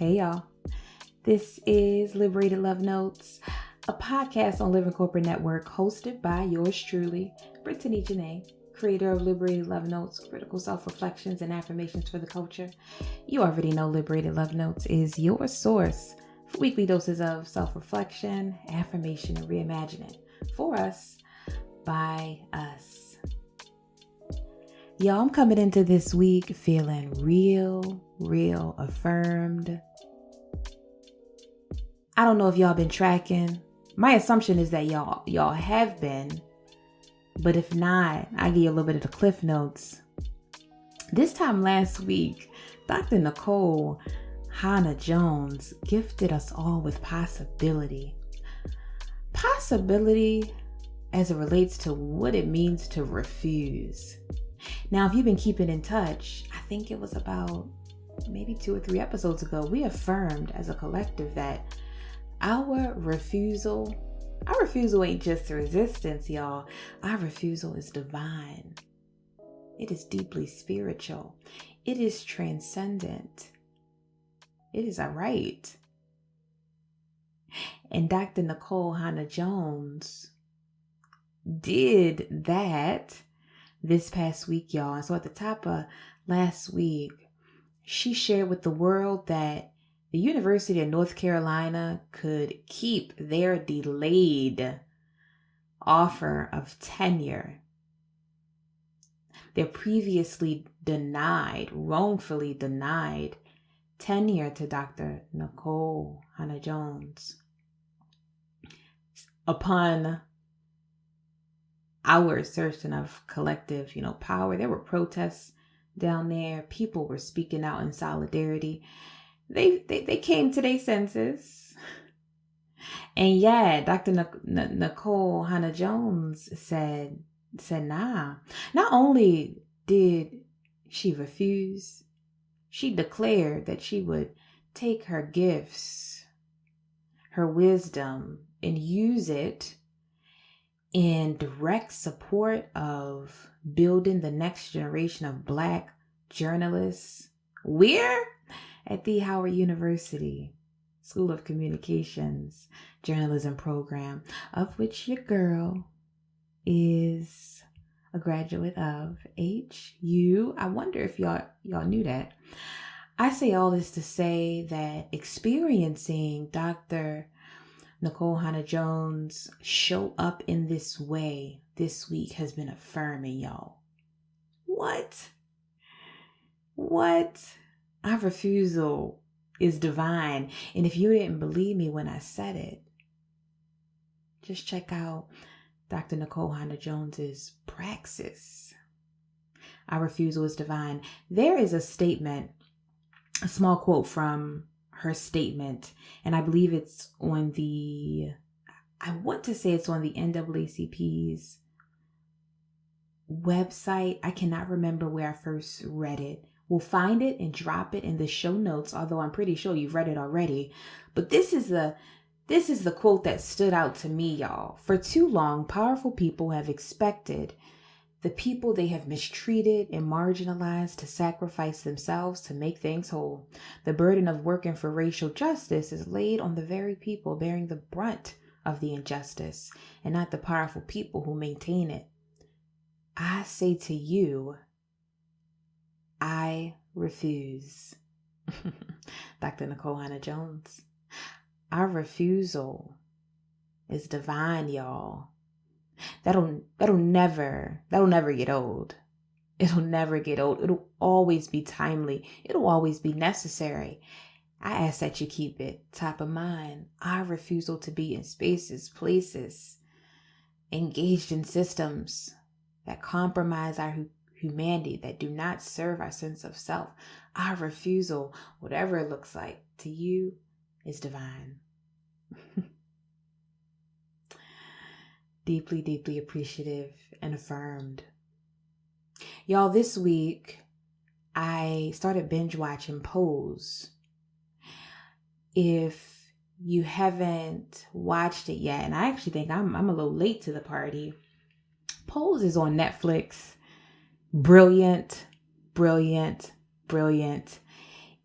Hey y'all, this is Liberated Love Notes, a podcast on Living Corporate Network hosted by yours truly, Brittany Janay, creator of Liberated Love Notes, critical self-reflections and affirmations for the culture. You already know Liberated Love Notes is your source for weekly doses of self-reflection, affirmation, and reimagining for us, by us. Y'all, I'm coming into this week feeling real affirmed. I don't know if y'all been tracking. My assumption is that y'all have been, but if not, I'll give you a little bit of the cliff notes. This time last week, Dr. Nikole Hannah-Jones gifted us all with possibility. Possibility as it relates to what it means to refuse. Now, if you've been keeping in touch, I think it was about maybe 2 or 3 episodes ago, we affirmed as a collective that our refusal ain't just resistance, y'all. Our refusal is divine. It is deeply spiritual. It is transcendent. It is a right. And Dr. Nikole Hannah-Jones did that this past week, y'all. And so at the top of last week, she shared with the world that the University of North Carolina could keep their delayed offer of tenure. Their previously wrongfully denied tenure to Dr. Nikole Hannah-Jones. Upon our assertion of collective, power, there were protests down there. People were speaking out in solidarity. They came to their senses. And yeah, Dr. Nikole Hannah-Jones said, nah. Not only did she refuse, she declared that she would take her gifts, her wisdom, and use it in direct support of building the next generation of Black journalists. Where? At the Howard University School of Communications Journalism program, of which your girl is a graduate of HU. I wonder if y'all knew that. I say all this to say that experiencing Dr. Nikole Hannah-Jones show up in this way this week has been affirming, y'all. What? Our refusal is divine. And if you didn't believe me when I said it, just check out Dr. Nikole Hannah-Jones's praxis. Our refusal is divine. There is a statement, a small quote from her statement, and I believe it's on the NAACP's website. I cannot remember where I first read it. We'll find it and drop it in the show notes, although I'm pretty sure you've read it already. But this is the quote that stood out to me, y'all. For too long, powerful people have expected the people they have mistreated and marginalized to sacrifice themselves to make things whole. The burden of working for racial justice is laid on the very people bearing the brunt of the injustice, and not the powerful people who maintain it. I say to you, I refuse. Dr. Nikole Hannah-Jones. Our refusal is divine, y'all. That'll never get old. It'll never get old. It'll always be timely. It'll always be necessary. I ask that you keep it top of mind. Our refusal to be in spaces, places, engaged in systems that compromise our humanity, that do not serve our sense of self. Our refusal, whatever it looks like to you, is divine. Deeply, deeply appreciative and affirmed. Y'all, this week, I started binge watching Pose. If you haven't watched it yet, and I actually think I'm a little late to the party, Pose is on Netflix. Brilliant.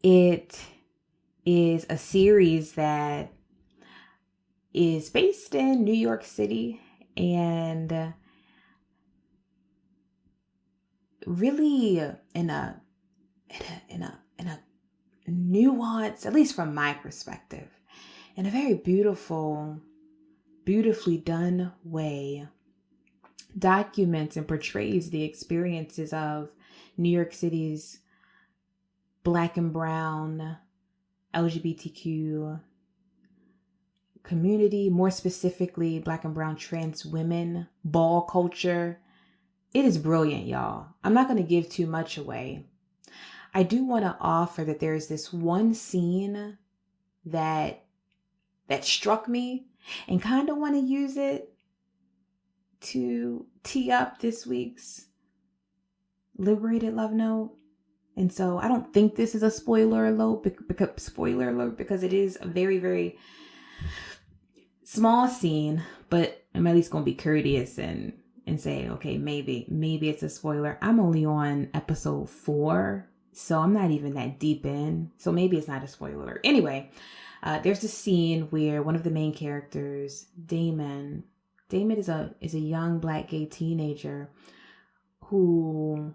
It is a series that is based in New York City and really in a nuance, at least from my perspective, in a very beautifully done way, documents and portrays the experiences of New York City's Black and brown LGBTQ community, more specifically Black and brown trans women, ball culture. It is brilliant, y'all. I'm not going to give too much away. I do want to offer that there is this one scene that struck me and kind of want to use it to tee up this week's Liberated Love Note. And so I don't think this is a spoiler alert because it is a very, very small scene, but I'm at least going to be courteous and say, okay, maybe it's a spoiler. I'm only on episode 4, so I'm not even that deep in. So maybe it's not a spoiler. Anyway, there's a scene where one of the main characters, Damon is a young Black gay teenager who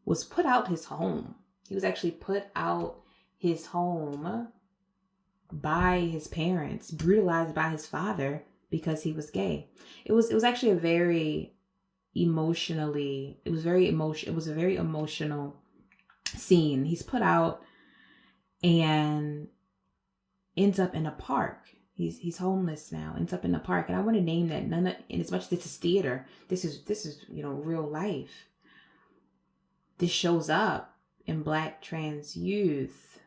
was put out his home. He was actually put out his home by his parents, brutalized by his father because he was gay. It was actually a very emotional scene. He's put out and ends up in a park. He's homeless now, ends up in a park. And I want to name that and as much as this is theater, this is real life. This shows up in Black trans youth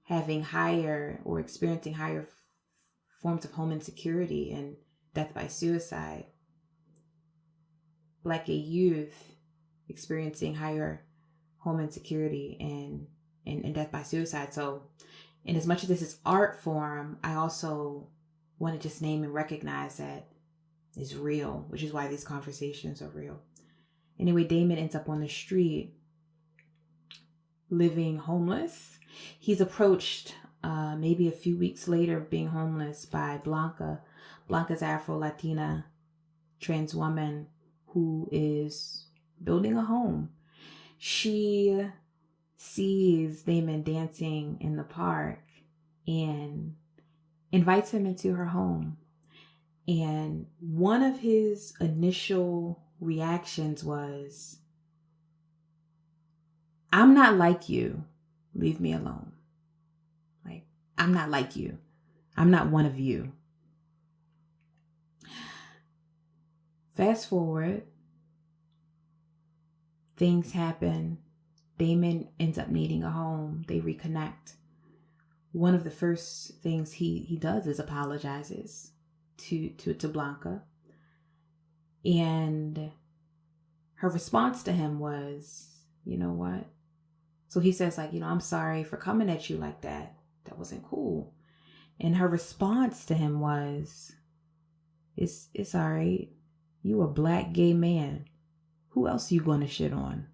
having higher or experiencing higher forms of home insecurity and death by suicide. Black gay youth experiencing higher home insecurity and death by suicide. So, in as much as this is art form, I also want to just name and recognize that it's real, which is why these conversations are real. Anyway, Damon ends up on the street living homeless. He's approached maybe a few weeks later of being homeless by Blanca. Blanca's Afro-Latina trans woman who is building a home. She sees Damon dancing in the park and invites him into her home. And one of his initial reactions was, "I'm not like you. Leave me alone." Like, I'm not like you. I'm not one of you. Fast forward, things happen. Damon ends up needing a home. They reconnect. One of the first things he does is apologizes to Blanca. And her response to him was, "You know what?" So he says, like, "I'm sorry for coming at you like that. That wasn't cool." And her response to him was, It's all right. You a Black gay man. Who else you gonna shit on?"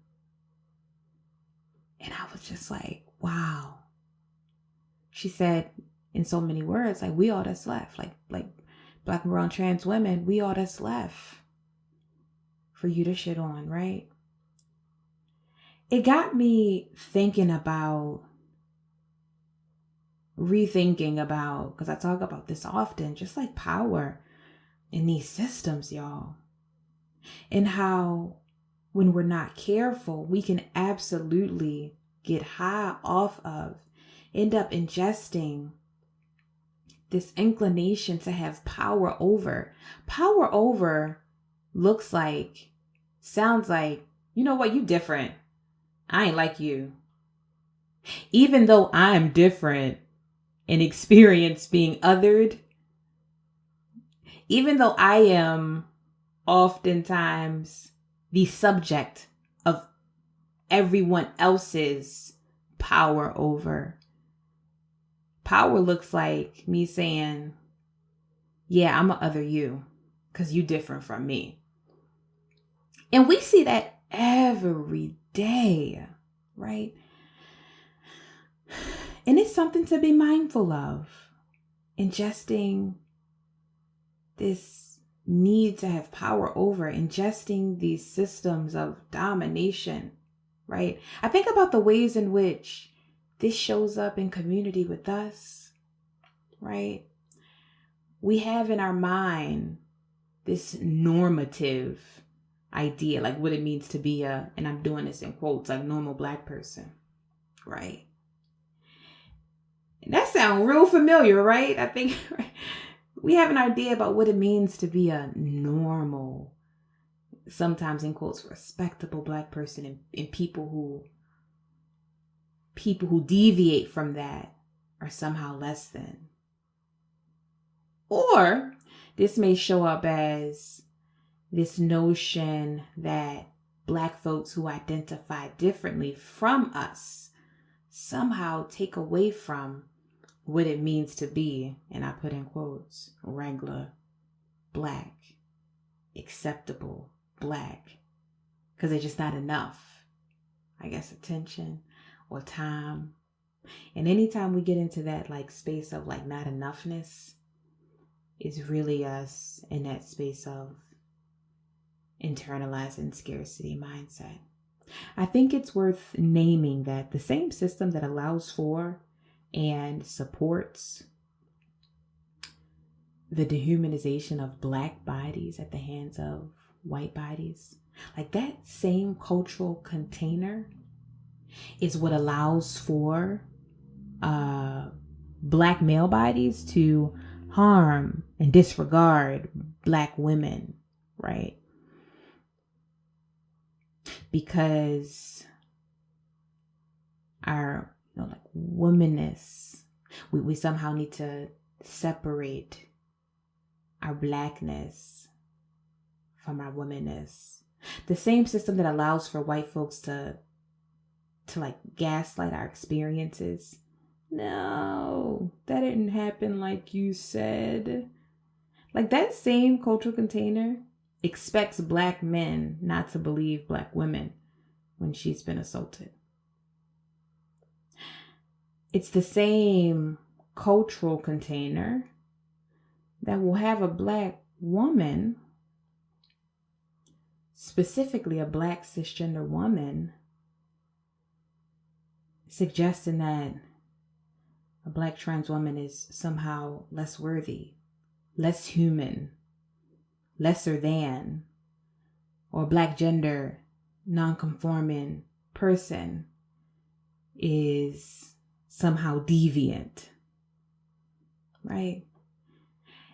And I was just like, wow. She said in so many words, like, we all that's left. Like Black and brown trans women, we all that's left for you to shit on, right? It got me thinking about, rethinking about, because I talk about this often, just like power in these systems, y'all. And how when we're not careful, we can absolutely get high off of, end up ingesting this inclination to have power over. Power over looks like, sounds like, "You know what, you different. I ain't like you." Even though I'm different and experience being othered, even though I am oftentimes the subject of everyone else's power over, power looks like me saying, "Yeah, I'm gonna other you because you different from me." And we see that every day, right? And it's something to be mindful of. Ingesting this need to have power over, ingesting these systems of domination, right? I think about the ways in which this shows up in community with us, right? We have in our mind this normative idea, like what it means to be a, and I'm doing this in quotes, like normal Black person, right? And that sounds real familiar, right? I think we have an idea about what it means to be a normal, sometimes in quotes, respectable Black person, and people who deviate from that are somehow less than. Or this may show up as this notion that Black folks who identify differently from us somehow take away from what it means to be, and I put in quotes, regular Black, acceptable Black, because there's just not enough, I guess, attention or time. And anytime we get into that like space of like not enoughness, it's really us in that space of internalizing scarcity mindset. I think it's worth naming that the same system that allows for and supports the dehumanization of Black bodies at the hands of white bodies, like that same cultural container is what allows for Black male bodies to harm and disregard Black women, right? Because our, like womanness, we somehow need to separate our Blackness from our womanness. The same system that allows for white folks to like gaslight our experiences. No, that didn't happen like you said. Like that same cultural container expects Black men not to believe Black women when she's been assaulted. It's the same cultural container that will have a Black woman, specifically a Black cisgender woman, suggesting that a Black trans woman is somehow less worthy, less human, lesser than, or Black gender non-conforming person is somehow deviant, right?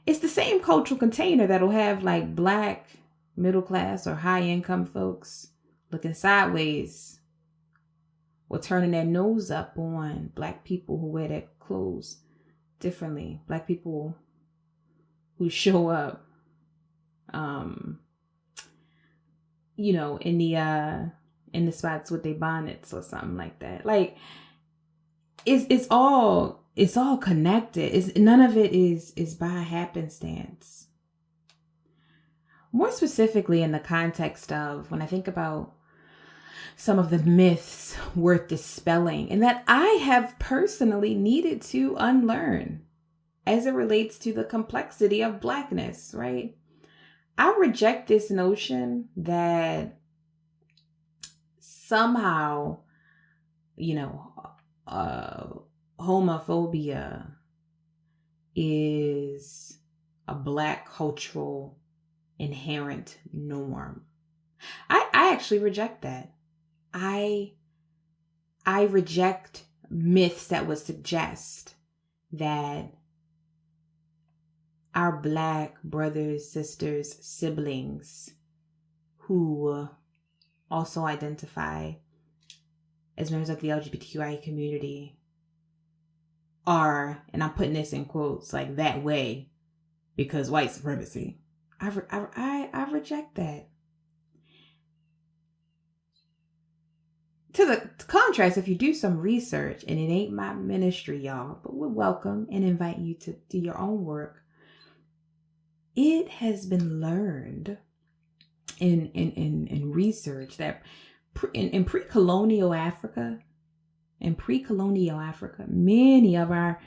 It's the same cultural container that'll have like Black middle class or high income folks looking sideways or turning their nose up on Black people who wear their clothes differently, Black people who show up in the spots with their bonnets or something like that. Like it's all connected. None of it is by happenstance. More specifically in the context of when I think about some of the myths worth dispelling and that I have personally needed to unlearn as it relates to the complexity of Blackness, right? I reject this notion that somehow, homophobia is a Black cultural inherent norm. I actually reject that. I reject myths that would suggest that our Black brothers, sisters, siblings who also identify as members of the LGBTQI community are, and I'm putting this in quotes, like that way because white supremacy. I reject that. To the contrast, if you do some research, and it ain't my ministry, y'all, but we'll welcome and invite you to do your own work. It has been learned in research that in pre-colonial Africa, In pre-colonial Africa, many of our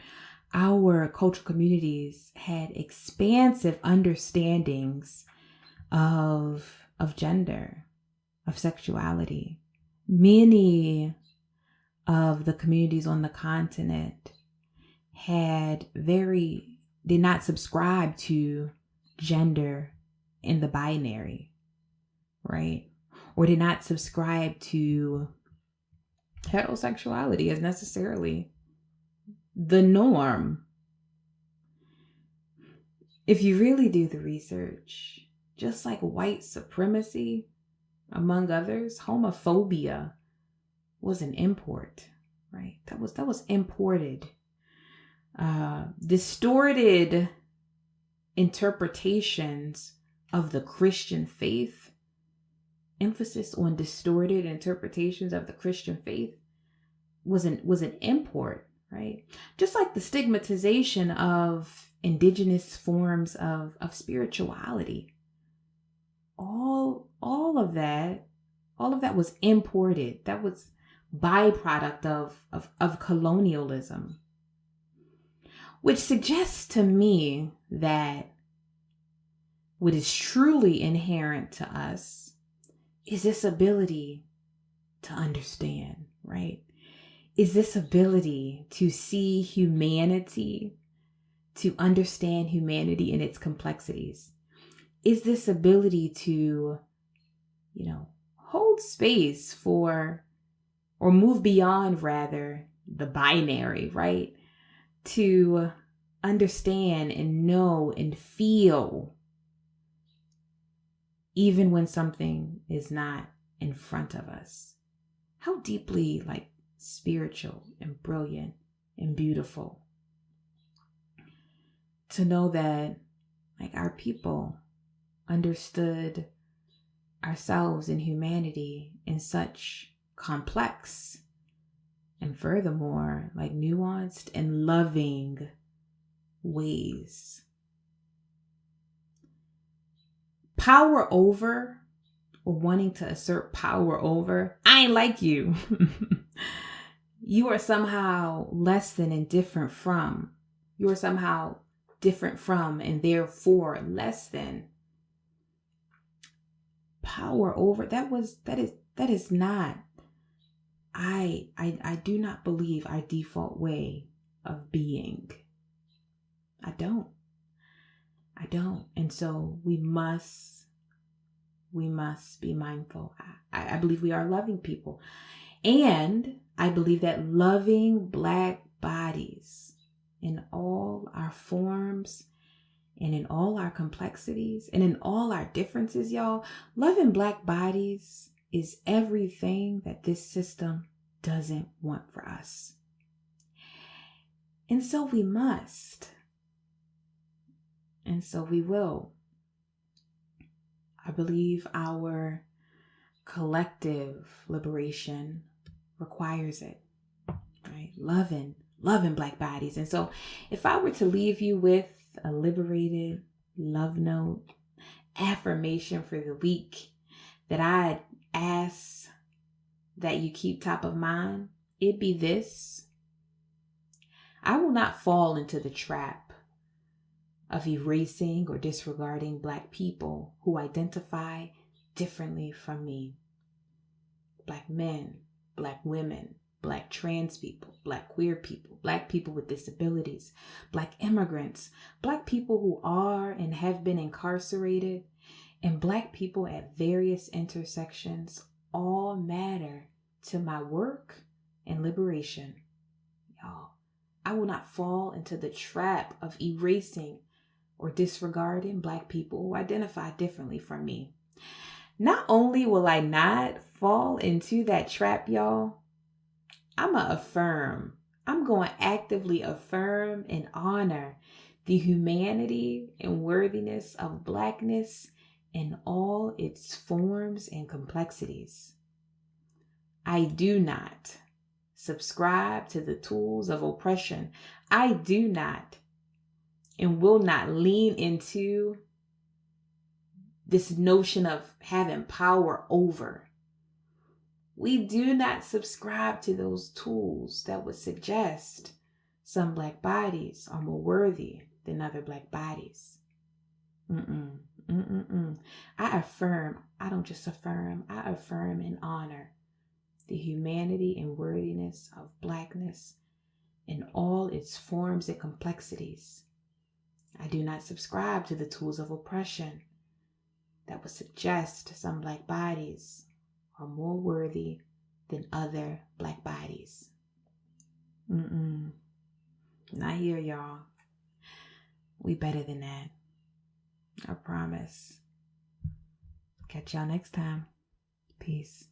cultural communities had expansive understandings of gender, of sexuality. Many of the communities on the continent did not subscribe to gender in the binary, right? Or did not subscribe to heterosexuality as necessarily the norm. If you really do the research, just like white supremacy, among others, homophobia was an import, right? That was imported. Distorted interpretations of the Christian faith, emphasis on distorted interpretations of the Christian faith was an import, right? Just like the stigmatization of indigenous forms of spirituality. All of that was imported. That was byproduct of colonialism, which suggests to me that what is truly inherent to us is this ability to understand, right? Is this ability to see humanity, to understand humanity in its complexities? Is this ability to, hold space for, or move beyond rather, the binary, right? To understand and know and feel even when something is not in front of us. How deeply spiritual and brilliant and beautiful to know that our people understood ourselves and humanity in such complex and furthermore nuanced and loving ways. Power over, or wanting to assert power over, I ain't like you. You are somehow less than and different from. You are somehow different from and therefore less than. Power over, that is not, I do not believe our default way of being. I don't. And so we must be mindful. I believe we are loving people. And I believe that loving Black bodies in all our forms and in all our complexities and in all our differences, y'all, loving Black bodies is everything that this system doesn't want for us. And so we must. And so we will. I believe our collective liberation requires it, right? Loving Black bodies. And so if I were to leave you with a liberated love note, affirmation for the week that I'd ask that you keep top of mind, it'd be this: I will not fall into the trap of erasing or disregarding Black people who identify differently from me. Black men, Black women, Black trans people, Black queer people, Black people with disabilities, Black immigrants, Black people who are and have been incarcerated, and Black people at various intersections all matter to my work and liberation. Y'all, I will not fall into the trap of erasing or disregarding Black people who identify differently from me. Not only will I not fall into that trap, y'all, I'm going to affirm. I'm going to actively affirm and honor the humanity and worthiness of Blackness in all its forms and complexities. I do not subscribe to the tools of oppression. I do not and will not lean into this notion of having power over. We do not subscribe to those tools that would suggest some Black bodies are more worthy than other Black bodies. I affirm, I don't just affirm, I affirm and honor the humanity and worthiness of Blackness in all its forms and complexities. I do not subscribe to the tools of oppression that would suggest some Black bodies are more worthy than other Black bodies. Not here, y'all. We better than that. I promise. Catch y'all next time. Peace.